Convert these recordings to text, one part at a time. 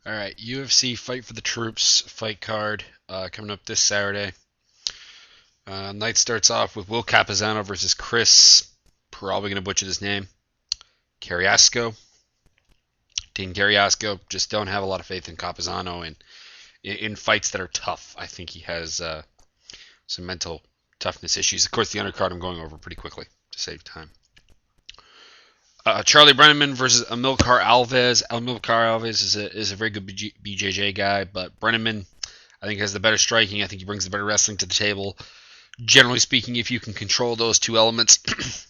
All right, UFC Fight for the Troops fight card coming up this Saturday. Night starts off with Will Capizano versus Chris, probably going to butcher this name, Carriasco. Dean Carriasco. Just don't have a lot of faith in Capizano and in fights that are tough. I think he has some mental toughness issues. Of course, the undercard I'm going over pretty quickly to save time. Charlie Brenneman versus Amilcar Alves. Amilcar Alves is a very good BJJ guy, but Brenneman, I think, has the better striking. I think he brings the better wrestling to the table. Generally speaking, if you can control those two elements,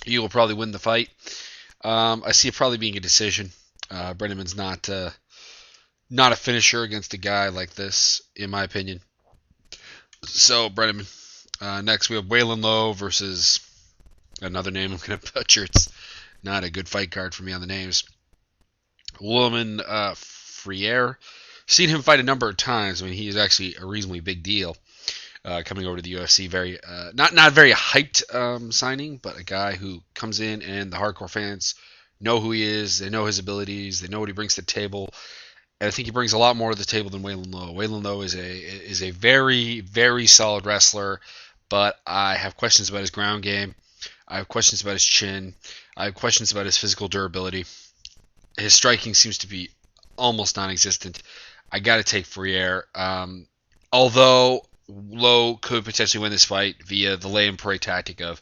you will probably win the fight. I see it probably being a decision. Brenneman's not a finisher against a guy like this, in my opinion. So, Brenneman. Next, we have Waylon Lowe versus another name I'm going to butcher. It's not a good fight card for me on the names. Wyman Freire. Seen him fight a number of times. I mean, he is actually a reasonably big deal coming over to the UFC. Very not very hyped signing, but a guy who comes in and the hardcore fans know who he is. They know his abilities. They know what he brings to the table. And I think he brings a lot more to the table than Waylon Lowe. Waylon Lowe is a very, very solid wrestler, but I have questions about his ground game. I have questions about his chin. I have questions about his physical durability. His striking seems to be almost non-existent. I got to take Freire. Although Lowe could potentially win this fight via the lay and pray tactic of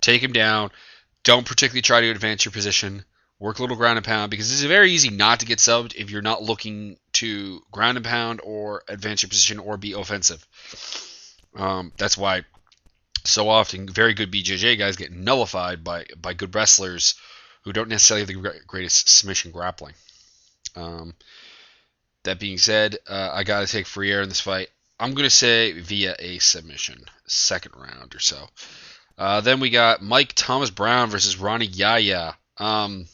take him down, don't particularly try to advance your position, work a little ground and pound, because it's very easy not to get subbed if you're not looking to ground and pound or advance your position or be offensive. That's why so often very good BJJ guys get nullified by good wrestlers who don't necessarily have the greatest submission grappling. That being said, I got to take Freire in this fight. I'm going to say via a submission, second round or so. Then we got Mike Thomas Browne versus Ronnie Yaya. Ronnie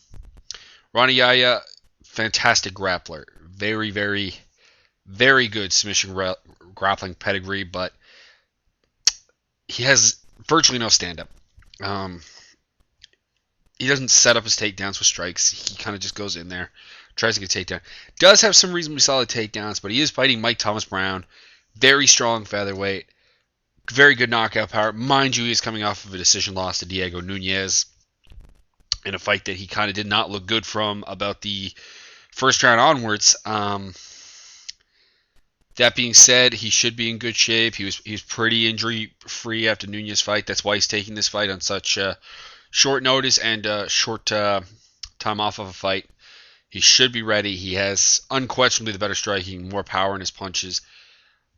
Yaya, fantastic grappler. Very, very, very good submission grappling pedigree, but he has virtually no stand-up. He doesn't set up his takedowns with strikes. He kind of just goes in there, tries to get a takedown. Does have some reasonably solid takedowns, but he is fighting Mike Thomas Browne. Very strong featherweight. Very good knockout power. Mind you, he's coming off of a decision loss to Diego Nunes in a fight that he kind of did not look good from about the first round onwards. That being said, he should be in good shape. He was pretty injury free after Nunes' fight. That's why he's taking this fight on such short notice and short time off of a fight. He should be ready. He has unquestionably the better striking, more power in his punches.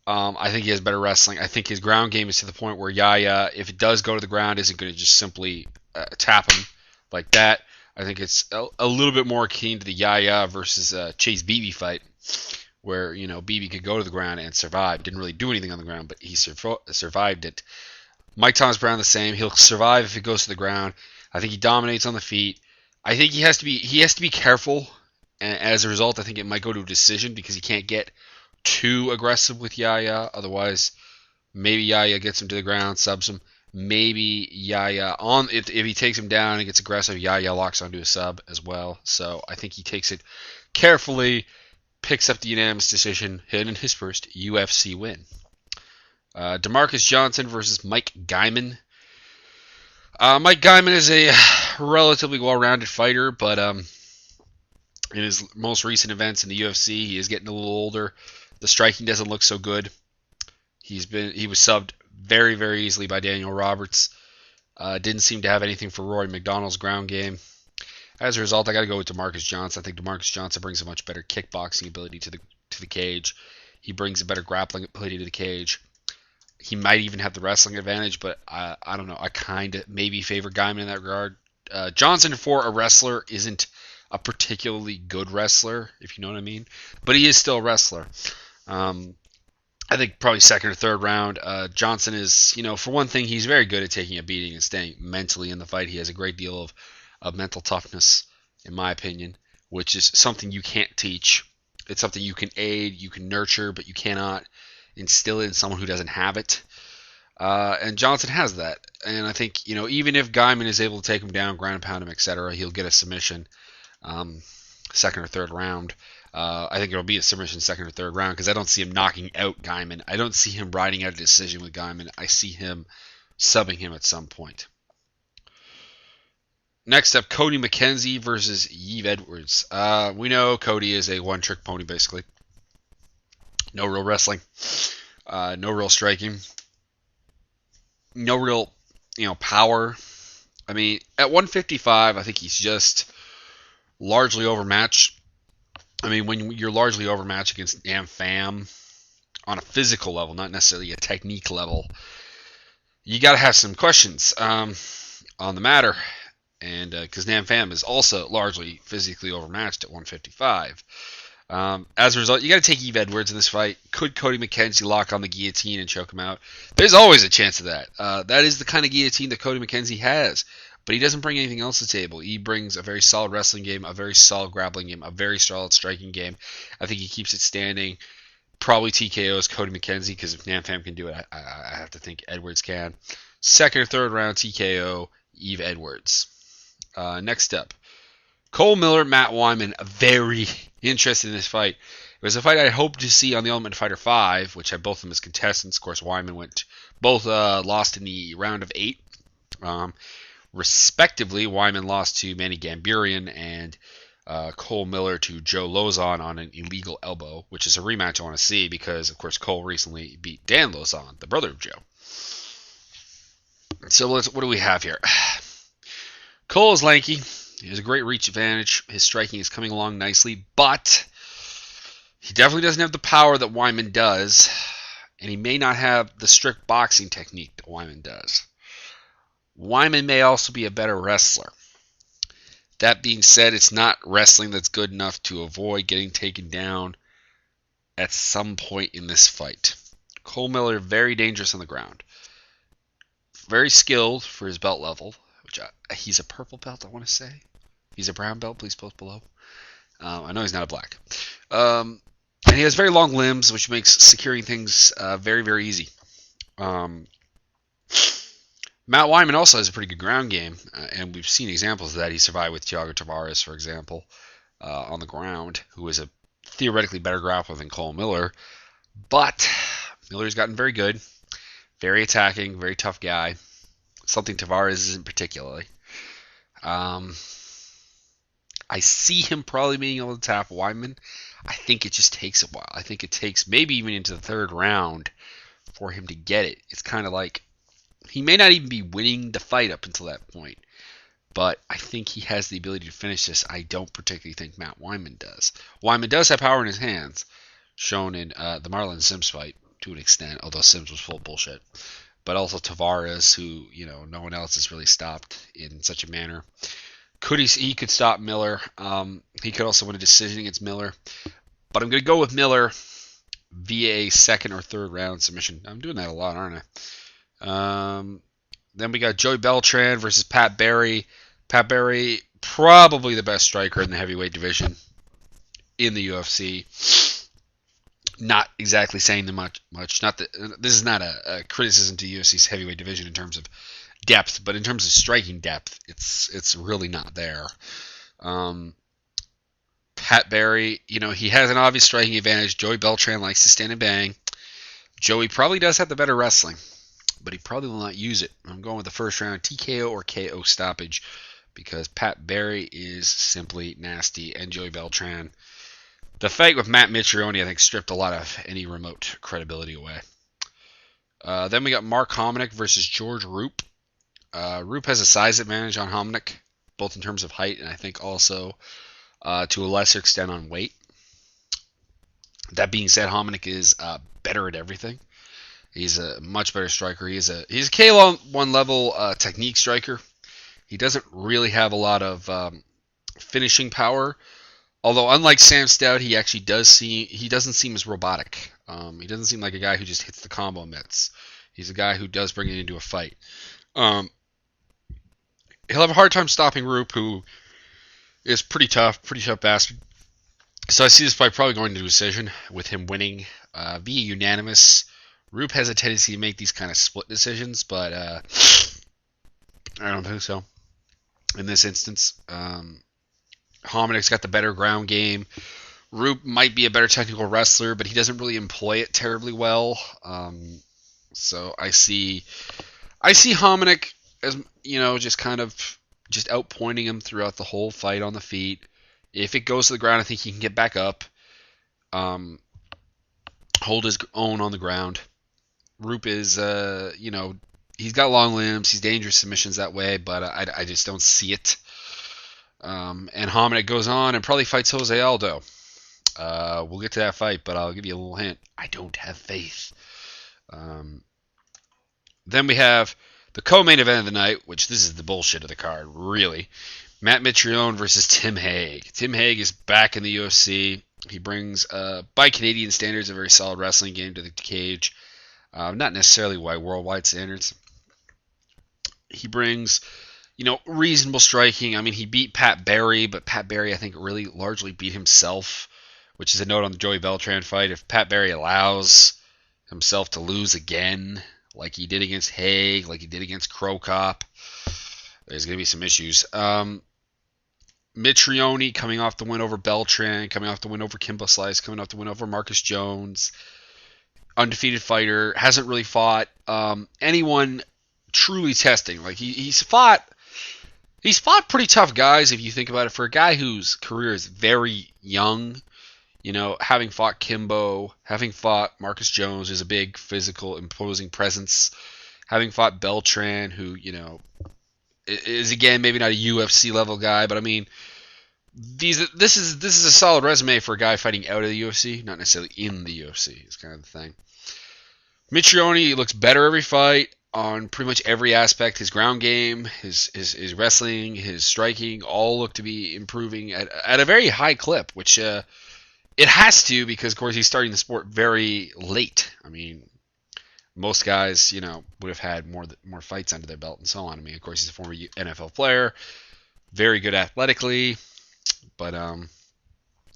I think he has better wrestling. I think his ground game is to the point where Yaya, if it does go to the ground, isn't going to just simply tap him like that. I think it's a little bit more akin to the Yaya versus Chase Beebe fight, where Beebe could go to the ground and survive. Didn't really do anything on the ground, but he survived it. Mike Thomas Browne the same. He'll survive if it goes to the ground. I think he dominates on the feet. I think he has to be careful, and as a result, I think it might go to a decision because he can't get too aggressive with Yaya. Otherwise, maybe Yaya gets him to the ground, subs him. Maybe Yaya if he takes him down and gets aggressive, Yaya locks onto a sub as well. So I think he takes it carefully, picks up the unanimous decision, hitting his first UFC win. DeMarcus Johnson versus Mike Guyman. Mike Guyman is a relatively well-rounded fighter, but in his most recent events in the UFC, he is getting a little older. The striking doesn't look so good. He was subbed very, very easily by Daniel Roberts. Didn't seem to have anything for Rory McDonald's ground game. As a result, I got to go with DeMarcus Johnson. I think DeMarcus Johnson brings a much better kickboxing ability to the cage. He brings a better grappling ability to the cage. He might even have the wrestling advantage, but I don't know. I kind of maybe favor Guyman in that regard. Johnson, for a wrestler, isn't a particularly good wrestler, if you know what I mean. But he is still a wrestler. I think probably second or third round. Johnson is, for one thing, he's very good at taking a beating and staying mentally in the fight. He has a great deal of mental toughness, in my opinion, which is something you can't teach. It's something you can aid, you can nurture, but you cannot instill it in someone who doesn't have it. And Johnson has that. And I think, even if Guyman is able to take him down, ground and pound him, etc., he'll get a submission. second or third round. I think it'll be a submission second or third round because I don't see him knocking out Guyman. I don't see him riding out a decision with Guyman. I see him subbing him at some point. Next up, Cody McKenzie versus Yves Edwards. We know Cody is a one-trick pony, basically. No real wrestling, no real striking, no real, power. I mean, at 155, I think he's just largely overmatched. I mean, when you're largely overmatched against Nam Pham on a physical level, not necessarily a technique level, you got to have some questions on the matter. And because Nam Pham is also largely physically overmatched at 155. As a result, you got to take Yves Edwards in this fight. Could Cody McKenzie lock on the guillotine and choke him out? There's always a chance of that. That is the kind of guillotine that Cody McKenzie has. But he doesn't bring anything else to the table. He brings a very solid wrestling game, a very solid grappling game, a very solid striking game. I think he keeps it standing. Probably TKOs Cody McKenzie, because if Nam Pham can do it, I have to think Edwards can. Second or third round TKO, Yves Edwards. Next up, Cole Miller, Matt Wyman. Very interested in this fight. It was a fight I hoped to see on the Ultimate Fighter 5, which had both of them as contestants. Of course, Wyman both lost in the round of 8. Respectively, Wyman lost to Manny Gambirian and Cole Miller to Joe Lozon on an illegal elbow, which is a rematch I want to see because, of course, Cole recently beat Dan Lozon, the brother of Joe. So what do we have here? Cole is lanky. He has a great reach advantage. His striking is coming along nicely, but he definitely doesn't have the power that Wyman does, and he may not have the strict boxing technique that Wyman does. Wyman may also be a better wrestler. That being said, it's not wrestling that's good enough to avoid getting taken down at some point in this fight. Cole Miller, very dangerous on the ground. Very skilled for his belt level. He's a purple belt, I want to say. He's a brown belt, please post below. I know he's not a black. And he has very long limbs, which makes securing things very, very easy. Matt Wyman also has a pretty good ground game, and we've seen examples of that. He survived with Thiago Tavares, for example, on the ground, who is a theoretically better grappler than Cole Miller. But Miller's gotten very good, very attacking, very tough guy. Something Tavares isn't particularly. I see him probably being able to tap Wyman. I think it just takes a while. I think it takes maybe even into the third round for him to get it. It's kind of like he may not even be winning the fight up until that point. But I think he has the ability to finish this. I don't particularly think Matt Wyman does. Wyman does have power in his hands, shown in the Marlon Sims fight to an extent, although Sims was full of bullshit. But also Tavares, who, no one else has really stopped in such a manner. He could stop Miller. He could also win a decision against Miller. But I'm going to go with Miller via a second or third round submission. I'm doing that a lot, aren't I? Then we got Joey Beltran versus Pat Barry. Pat Barry, probably the best striker in the heavyweight division in the UFC. Not exactly saying much. Not that this is not a criticism to UFC's heavyweight division in terms of depth, but in terms of striking depth, it's really not there. Pat Barry, he has an obvious striking advantage. Joey Beltran likes to stand and bang. Joey probably does have the better wrestling, but he probably will not use it. I'm going with the first round TKO or KO stoppage because Pat Barry is simply nasty, and Joey Beltran. The fight with Matt Mitrione, I think, stripped a lot of any remote credibility away. Then we got Mark Hominick versus George Roop. Roop has a size advantage on Hominick, both in terms of height and I think also to a lesser extent on weight. That being said, Hominick is better at everything. He's a much better striker. He's a K1 level technique striker. He doesn't really have a lot of finishing power. Although, unlike Sam Stout, he doesn't seem as robotic. He doesn't seem like a guy who just hits the combo mitts. He's a guy who does bring it into a fight. He'll have a hard time stopping Roop, who is pretty tough bastard. So I see this fight probably going to decision, with him winning via unanimous. Roop has a tendency to make these kind of split decisions, but I don't think so in this instance. Hominick's got the better ground game. Roop might be a better technical wrestler, but he doesn't really employ it terribly well. So I see Hominick as, just kind of just outpointing him throughout the whole fight on the feet. If it goes to the ground, I think he can get back up, hold his own on the ground. Roop is, he's got long limbs. He's dangerous submissions that way, but I just don't see it. And Hominick goes on and probably fights Jose Aldo. We'll get to that fight, but I'll give you a little hint. I don't have faith. Then we have the co-main event of the night, which this is the bullshit of the card, really. Matt Mitrione versus Tim Hague. Tim Hague is back in the UFC. He brings, by Canadian standards, a very solid wrestling game to the cage. Not necessarily by worldwide standards. He brings, reasonable striking. I mean, he beat Pat Barry, but Pat Barry, I think, really largely beat himself, which is a note on the Joey Beltran fight. If Pat Barry allows himself to lose again, like he did against Hague, like he did against Crow Cop, there's going to be some issues. Mitrione coming off the win over Beltran, coming off the win over Kimbo Slice, coming off the win over Marcus Jones. Undefeated fighter, hasn't really fought anyone truly testing. Like he's fought pretty tough guys if you think about it. For a guy whose career is very young, having fought Kimbo, having fought Marcus Jones, is a big physical, imposing presence. Having fought Beltran, who is again maybe not a UFC level guy, but I mean, this is a solid resume for a guy fighting out of the UFC, not necessarily in the UFC. Is kind of the thing. Mitrione looks better every fight on pretty much every aspect. His ground game, his wrestling, his striking, all look to be improving at a very high clip, which it has to, because of course he's starting the sport very late. I mean, most guys, would have had more fights under their belt and so on. I mean, of course, he's a former NFL player, very good athletically, but and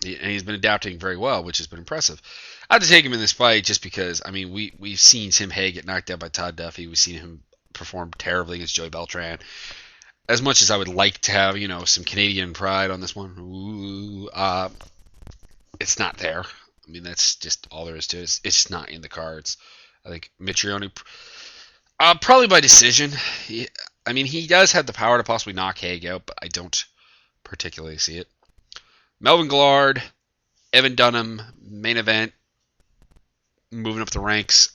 he's been adapting very well, which has been impressive. I have to take him in this fight just because, I mean, we've seen Tim Hague get knocked out by Todd Duffy. We've seen him perform terribly against Joey Beltran. As much as I would like to have, some Canadian pride on this one, it's not there. I mean, that's just all there is to it. It's not in the cards. I think Mitrione, probably by decision. He does have the power to possibly knock Hague out, but I don't particularly see it. Melvin Guillard, Evan Dunham, main event, moving up the ranks.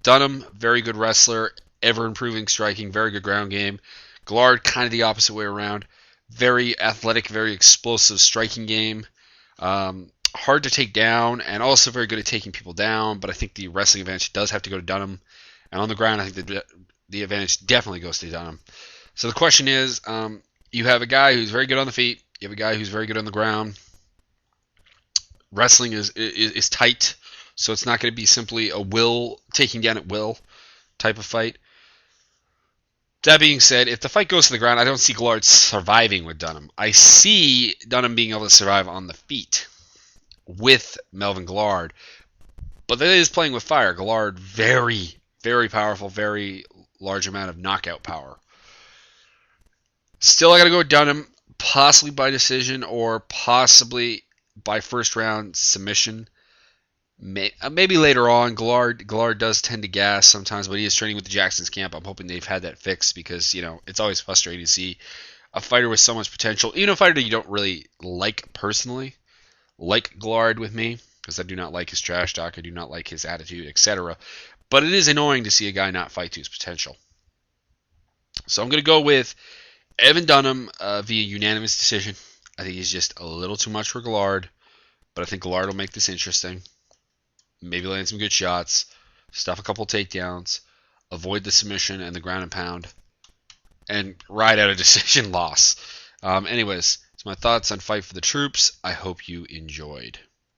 Dunham, very good wrestler, ever improving striking, very good ground game. Guillard, kind of the opposite way around. Very athletic, very explosive striking game. Hard to take down, and also very good at taking people down, but I think the wrestling advantage does have to go to Dunham. And on the ground, I think the advantage definitely goes to Dunham. So the question is, you have a guy who's very good on the feet, you have a guy who's very good on the ground. Wrestling is tight, so it's not going to be simply a taking down at will type of fight. That being said, if the fight goes to the ground, I don't see Guillard surviving with Dunham. I see Dunham being able to survive on the feet with Melvin Guillard, but that is playing with fire. Guillard, very, very powerful, very large amount of knockout power. Still, I got to go with Dunham, possibly by decision or possibly by first round submission. Maybe later on. Guillard does tend to gas sometimes, but he is training with the Jackson's camp. I'm hoping they've had that fixed, because it's always frustrating to see a fighter with so much potential, even a fighter that you don't really like personally, like Guillard with me, because I do not like his trash talk, I do not like his attitude, etc. But it is annoying to see a guy not fight to his potential. So I'm going to go with Evan Dunham via unanimous decision. I think he's just a little too much for Guillard, but I think Guillard will make this interesting. Maybe land some good shots, stuff a couple takedowns, avoid the submission and the ground and pound, and ride out a decision loss. Anyways, it's my thoughts on Fight for the Troops. I hope you enjoyed.